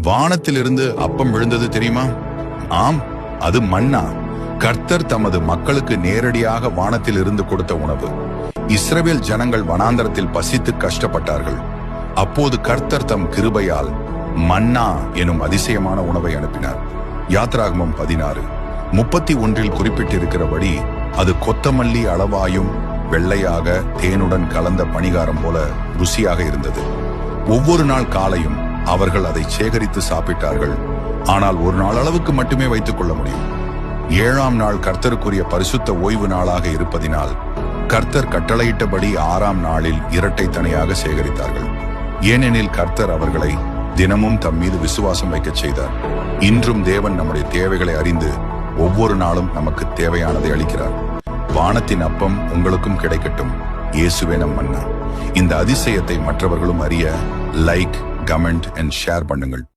வானத்திலிருந்து அப்பம் விழுந்தது தெரியுமா? ஆம், அது மன்னா. கர்த்தர் தமது மக்களுக்கு நேரடியாக வானத்தில் இருந்து கொடுத்த உணவு. இஸ்ரவேல் ஜனங்கள் வனாந்தரத்தில் பசித்து கஷ்டப்பட்டார்கள். அப்போது கர்த்தர் தம் கிருபையால் மன்னா எனும் அதிசயமான உணவை அனுப்பினார். யாத்ராகமம் 16:31 குறிப்பிட்டிருக்கிறபடி அது கொத்தமல்லி அளவாயும் வெள்ளையாக தேனுடன் கலந்த பணிகாரம் போல ருசியாக இருந்தது. ஒவ்வொரு நாள் காலையும் அவர்கள் அதை சேகரித்து சாப்பிட்டார்கள். ஆனால் ஒரு நாள் அளவுக்கு மட்டுமே வைத்துக் கொள்ள முடியும். 7ஆம் நாள் கர்த்தருக்குரிய பரிசுத்த ஓய்வு நாளாக இருப்பதினால் கர்த்தர் கட்டளையிட்டபடி 6ஆம் நாளில் இரட்டை தனியாக சேகரித்தார்கள். ஏனெனில் கர்த்தர் அவர்களை தினமும் தம் மீது விசுவாசம் வைக்கச் செய்தார். இன்றும் தேவன் நம்முடைய தேவைகளை அறிந்து ஒவ்வொரு நாளும் நமக்கு தேவையானதை அளிக்கிறார். வானத்தின் அப்பம் உங்களுக்கும் கிடைக்கட்டும். இயேசுவே நம் மன்னா. இந்த அதிசயத்தை மற்றவர்களும் அறிய லைக், கமெண்ட் அண்ட் ஷேர் பண்ணுங்கள்.